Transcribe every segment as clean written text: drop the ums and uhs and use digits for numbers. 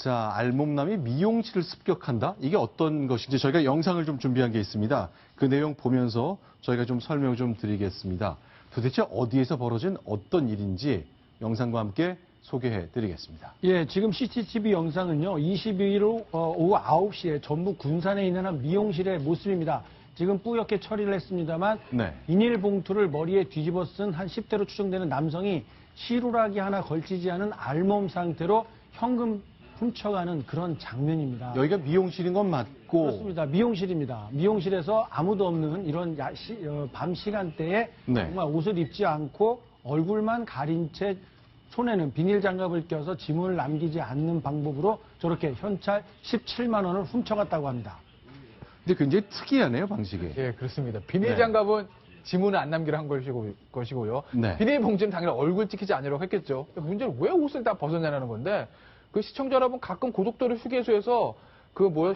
자, 알몸남이 미용실을 습격한다? 이게 어떤 것인지 저희가 영상을 좀 준비한 게 있습니다. 그 내용 보면서 저희가 좀 설명 좀 드리겠습니다. 도대체 어디에서 벌어진 어떤 일인지 영상과 함께 소개해 드리겠습니다. 예, 지금 CCTV 영상은요, 22일 오후 9시에 전북 군산에 있는 한 미용실의 모습입니다. 지금 뿌옇게 처리를 했습니다만, 네. 비닐봉투를 머리에 뒤집어 쓴 한 10대로 추정되는 남성이 시루라기 하나 걸치지 않은 알몸 상태로 현금 훔쳐가는 그런 장면입니다. 여기가 미용실인 건 맞고. 그렇습니다. 미용실입니다. 미용실에서 아무도 없는 이런 밤 시간대에 네. 정말 옷을 입지 않고 얼굴만 가린 채 손에는 비닐 장갑을 껴서 지문을 남기지 않는 방법으로 저렇게 현찰 17만 원을 훔쳐갔다고 합니다. 근데 굉장히 특이하네요, 방식이. 예, 그렇습니다. 비닐 장갑은 지문을 안 남기로 한 것이고요. 네. 비닐 봉지는 당연히 얼굴 찍히지 않으려고 했겠죠. 문제는 왜 옷을 다 벗었냐는 건데, 그 시청자 여러분 가끔 고속도로 휴게소에서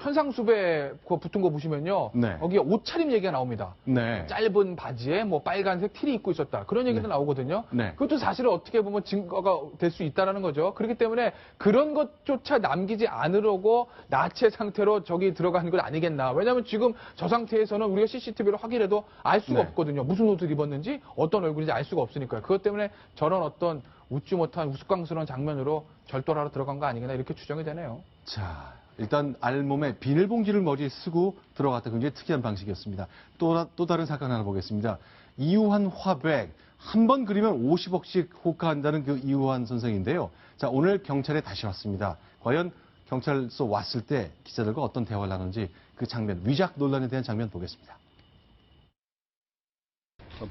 현상수배 붙은 거 보시면요. 네. 거기에 옷차림 얘기가 나옵니다. 네. 짧은 바지에 뭐 빨간색 티를 입고 있었다. 그런 얘기도 나오거든요. 네. 그것도 사실은 어떻게 보면 증거가 될 수 있다는 거죠. 그렇기 때문에 그런 것조차 남기지 않으려고 나체 상태로 저기 들어가는 건 아니겠나. 왜냐하면 지금 저 상태에서는 우리가 CCTV로 확인해도 알 수가 네. 없거든요. 무슨 옷을 입었는지 어떤 얼굴인지 알 수가 없으니까요. 그것 때문에 저런 어떤 웃지 못한 우스꽝스러운 장면으로 절도하러 들어간 거 아니겠나 이렇게 추정이 되네요. 자, 일단 알몸에 비닐봉지를 머리에 쓰고 들어갔다. 굉장히 특이한 방식이었습니다. 또 다른 사건 하나 보겠습니다. 이우환 화백. 한 번 그리면 50억씩 호가한다는 그 이우환 선생인데요. 자, 오늘 경찰에 다시 왔습니다. 과연 경찰서 왔을 때 기자들과 어떤 대화를 나누는지 그 장면, 위작 논란에 대한 장면 보겠습니다.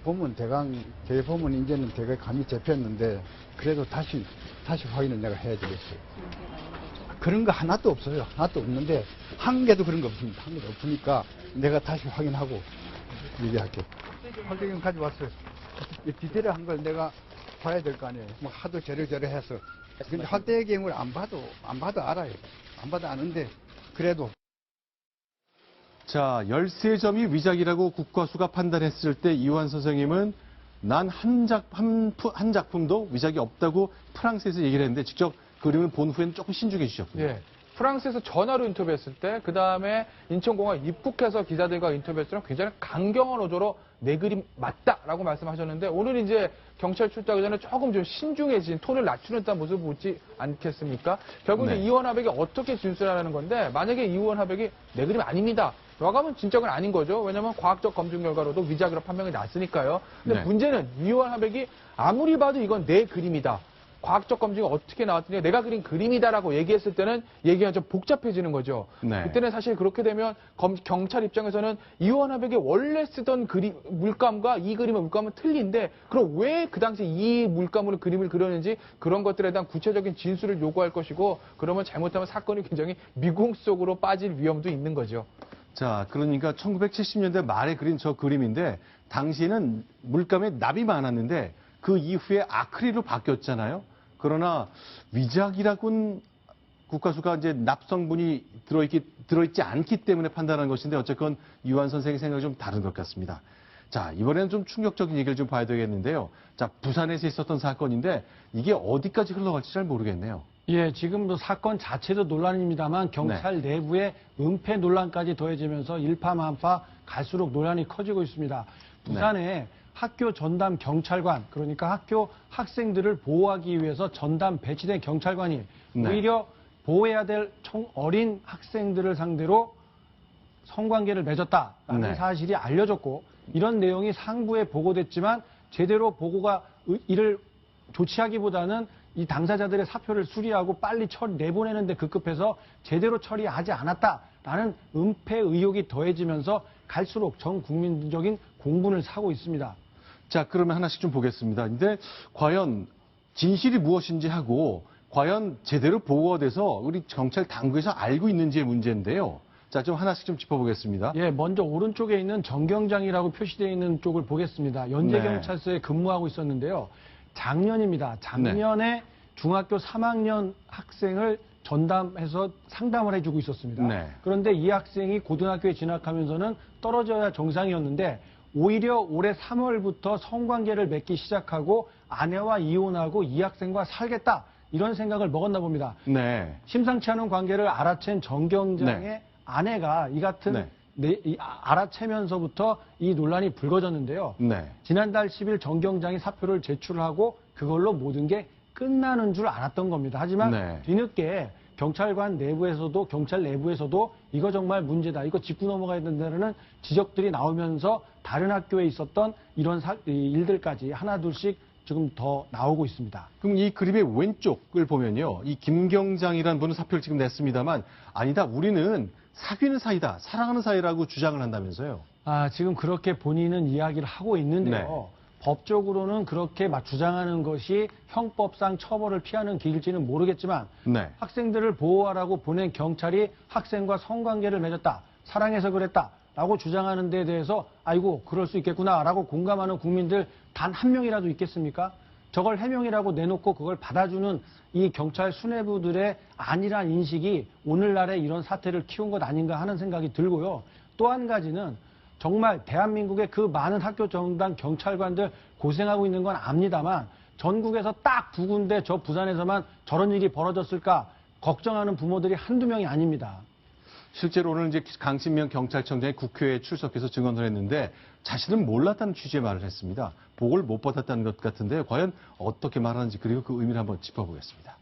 보면 제 보면 이제는 대강 감이 잡혔는데 그래도 다시 확인을 내가 해야 되겠어요. 그런 거 하나도 없어요. 하나도 없는데 한 개도 그런 거 없습니다. 한 개도 없으니까 내가 다시 확인하고 얘기할게. 활대경 가져왔어요. 이 디테일한 걸 내가 봐야 될 거 아니에요. 뭐 하도 저래저래 해서. 근데 활대경을 안 봐도 알아요. 안 봐도 아는데 그래도. 자, 13점이 위작이라고 국과수가 판단했을 때 이우환 선생님은 난 한 작품도 위작이 없다고 프랑스에서 얘기를 했는데 직접 그림을 본 후에는 조금 신중해지셨군요. 예. 프랑스에서 전화로 인터뷰했을 때, 그 다음에 인천공항 입국해서 기자들과 인터뷰했을 때 굉장히 강경한 어조로 내 그림 맞다라고 말씀하셨는데, 오늘 이제 경찰 출두하기 전에 조금 좀 신중해진 톤을 낮추는 듯한 모습을 보지 않겠습니까? 결국 네. 이제 이우환 화백이 어떻게 진술하라는 건데, 만약에 이우환 화백이 내 그림 아닙니다. 라고 하면 진짜는 아닌 거죠. 왜냐면 과학적 검증 결과로도 위작으로 판명이 났으니까요. 근데 네. 문제는 이우환 화백이 아무리 봐도 이건 내 그림이다. 과학적 검증이 어떻게 나왔더니 내가 그린 그림이다라고 얘기했을 때는 얘기가 좀 복잡해지는 거죠. 네. 그때는 사실 그렇게 되면 경찰 입장에서는 이우환 화백이 원래 쓰던 물감과 이 그림의 물감은 틀린데 그럼 왜 그 당시 이 물감으로 그림을 그렸는지 그런 것들에 대한 구체적인 진술을 요구할 것이고 그러면 잘못하면 사건이 굉장히 미궁 속으로 빠질 위험도 있는 거죠. 자, 그러니까 1970년대 말에 그린 저 그림인데 당시에는 물감에 납이 많았는데 그 이후에 아크릴로 바뀌었잖아요. 그러나 위작이라고는 국과수가 이제 납성분이 들어있지 않기 때문에 판단한 것인데 어쨌건 이우환 선생의 생각이 좀 다른 것 같습니다. 자, 이번에는 좀 충격적인 얘기를 좀 봐야 되겠는데요. 자, 부산에서 있었던 사건인데 이게 어디까지 흘러갈지 잘 모르겠네요. 예, 지금 사건 자체도 논란입니다만 경찰 내부의 은폐 논란까지 더해지면서 일파만파 갈수록 논란이 커지고 있습니다. 부산에 학교 전담 경찰관, 그러니까 학교 학생들을 보호하기 위해서 전담 배치된 경찰관이 오히려 보호해야 될 어린 학생들을 상대로 성관계를 맺었다라는 사실이 알려졌고 이런 내용이 상부에 보고됐지만 제대로 이를 조치하기보다는 이 당사자들의 사표를 수리하고 빨리 내보내는데 급급해서 제대로 처리하지 않았다라는 은폐 의혹이 더해지면서 갈수록 전 국민적인 공분을 사고 있습니다. 자, 그러면 하나씩 좀 보겠습니다. 근데 과연 진실이 무엇인지 하고 과연 제대로 보고가 돼서 우리 경찰 당국에서 알고 있는지의 문제인데요. 자, 좀 하나씩 좀 짚어보겠습니다. 예, 먼저 오른쪽에 있는 정경장이라고 표시되어 있는 쪽을 보겠습니다. 연제경찰서에 근무하고 있었는데요. 작년입니다. 작년에 중학교 3학년 학생을 전담해서 상담을 해주고 있었습니다. 네. 그런데 이 학생이 고등학교에 진학하면서는 떨어져야 정상이었는데 오히려 올해 3월부터 성관계를 맺기 시작하고 아내와 이혼하고 이 학생과 살겠다 이런 생각을 먹었나 봅니다. 네. 심상치 않은 관계를 알아챈 정 경장의 네. 아내가 이 같은 알아채면서부터 이 논란이 불거졌는데요. 네. 지난달 10일 정 경장이 사표를 제출하고 그걸로 모든 게 끝나는 줄 알았던 겁니다. 하지만 네. 뒤늦게 경찰관 내부에서도 경찰 내부에서도 이거 정말 문제다. 이거 짚고 넘어가야 된다는 지적들이 나오면서 다른 학교에 있었던 이런 일들까지 하나둘씩 지금 더 나오고 있습니다. 그럼 이 그림의 왼쪽을 보면요. 이 김경장이라는 분은 사표를 지금 냈습니다만 아니다. 우리는 사귀는 사이다. 사랑하는 사이라고 주장을 한다면서요. 지금 그렇게 본인은 이야기를 하고 있는데요. 법적으로는 그렇게 주장하는 것이 형법상 처벌을 피하는 길일지는 모르겠지만 네. 학생들을 보호하라고 보낸 경찰이 학생과 성관계를 맺었다. 사랑해서 그랬다라고 주장하는 데 대해서 아이고 그럴 수 있겠구나라고 공감하는 국민들 단 한 명이라도 있겠습니까? 저걸 해명이라고 내놓고 그걸 받아주는 이 경찰 수뇌부들의 아니란 인식이 오늘날의 이런 사태를 키운 것 아닌가 하는 생각이 들고요. 또 한 가지는 정말 대한민국의 그 많은 학교 정당 경찰관들 고생하고 있는 건 압니다만 전국에서 딱 두 군데 저 부산에서만 저런 일이 벌어졌을까 걱정하는 부모들이 한두 명이 아닙니다. 실제로 오늘 이제 강신명 경찰청장이 국회에 출석해서 증언을 했는데 자신은 몰랐다는 취지의 말을 했습니다. 보고를 못 받았다는 것 같은데 과연 어떻게 말하는지 그리고 그 의미를 한번 짚어보겠습니다.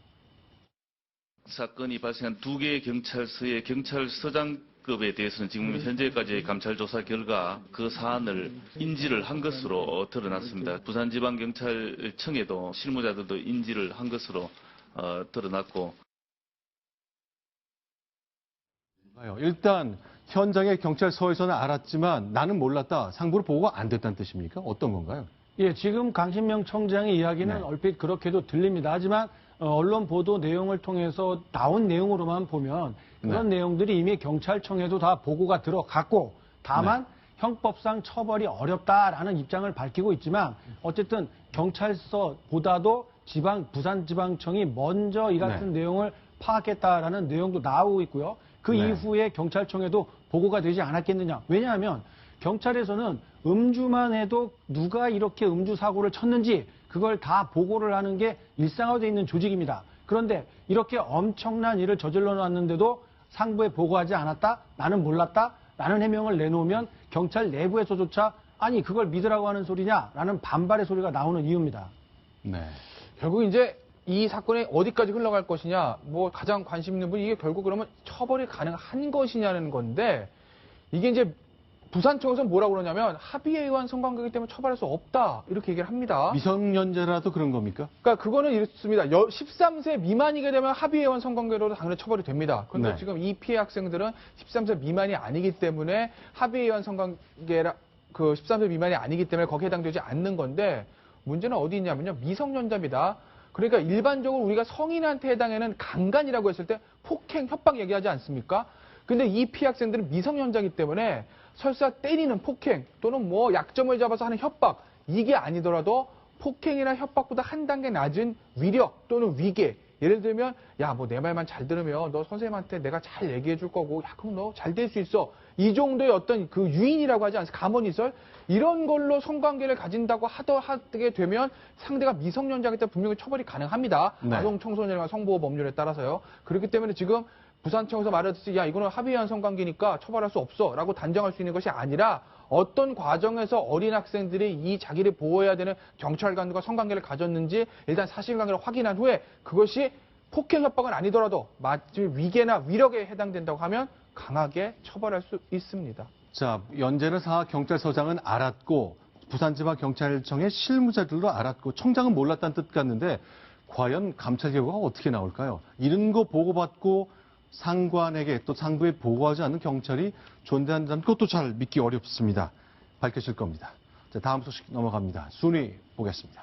사건이 발생한 두 개의 경찰서의 경찰서장급에 대해서는 지금 현재까지의 감찰 조사 결과 그 사안을 인지를 한 것으로 드러났습니다. 부산지방경찰청에도 실무자들도 인지를 한 것으로 드러났고 일단 현장의 경찰서에서는 알았지만 나는 몰랐다. 상부로 보고가 안 됐다는 뜻입니까? 어떤 건가요? 예, 지금 강신명 청장의 이야기는 네. 얼핏 그렇게도 들립니다. 하지만 언론 보도 내용을 통해서 나온 내용으로만 보면 그런 내용들이 이미 경찰청에도 다 보고가 들어갔고 다만 형법상 처벌이 어렵다라는 입장을 밝히고 있지만 어쨌든 경찰서보다도 부산지방청이 먼저 이 같은 내용을 파악했다라는 내용도 나오고 있고요. 그 이후에 경찰청에도 보고가 되지 않았겠느냐. 왜냐하면 경찰에서는 음주만 해도 누가 이렇게 음주 사고를 쳤는지 그걸 다 보고를 하는 게 일상화되어 있는 조직입니다. 그런데 이렇게 엄청난 일을 저질러 놨는데도 상부에 보고하지 않았다? 나는 몰랐다? 라는 해명을 내놓으면 경찰 내부에서조차 아니 그걸 믿으라고 하는 소리냐라는 반발의 소리가 나오는 이유입니다. 네. 결국 이제 이 사건이 어디까지 흘러갈 것이냐, 가장 관심 있는 분이 이게 결국 그러면 처벌이 가능한 것이냐는 건데, 이게 이제 부산청에서 뭐라고 그러냐면 합의에 의한 성관계이기 때문에 처벌할 수 없다 이렇게 얘기를 합니다. 미성년자라도 그런 겁니까? 그러니까 그거는 이렇습니다. 13세 미만이게 되면 합의에 의한 성관계로도 당연히 처벌이 됩니다. 그런데 지금 이 피해 학생들은 13세 미만이 아니기 때문에 합의에 의한 성관계라 13세 미만이 아니기 때문에 거기에 해당되지 않는 건데 문제는 어디 있냐면요. 미성년자입니다. 그러니까 일반적으로 우리가 성인한테 해당하는 강간이라고 했을 때 폭행, 협박 얘기하지 않습니까? 근데 이 피해 학생들은 미성년자이기 때문에 설사 때리는 폭행 또는 약점을 잡아서 하는 협박 이게 아니더라도 폭행이나 협박보다 한 단계 낮은 위력 또는 위계 예를 들면 내 말만 잘 들으면 너 선생님한테 내가 잘 얘기해 줄 거고 그럼 너 잘 될 수 있어 이 정도의 어떤 그 유인이라고 하지 않습니까? 감언이설 이런 걸로 성관계를 가진다고 하게 되면 상대가 미성년자이기 때문에 분명히 처벌이 가능합니다. 아동 청소년과 성보호 법률에 따라서요. 그렇기 때문에 지금 부산청에서 말했듯이 이거는 합의한 성관계니까 처벌할 수 없어 라고 단정할 수 있는 것이 아니라 어떤 과정에서 어린 학생들이 이 자기를 보호해야 되는 경찰관과 성관계를 가졌는지 일단 사실관계를 확인한 후에 그것이 폭행 협박은 아니더라도 마침 위계나 위력에 해당된다고 하면 강하게 처벌할 수 있습니다. 자, 연재는 경찰서장은 알았고 부산지방경찰청의 실무자들도 알았고 청장은 몰랐다는 뜻 같는데 과연 감찰 결과가 어떻게 나올까요? 이런 거 보고받고 상관에게 또 상부에 보고하지 않는 경찰이 존재한다는 것도 잘 믿기 어렵습니다. 밝혀질 겁니다. 자, 다음 소식 넘어갑니다. 순위 보겠습니다.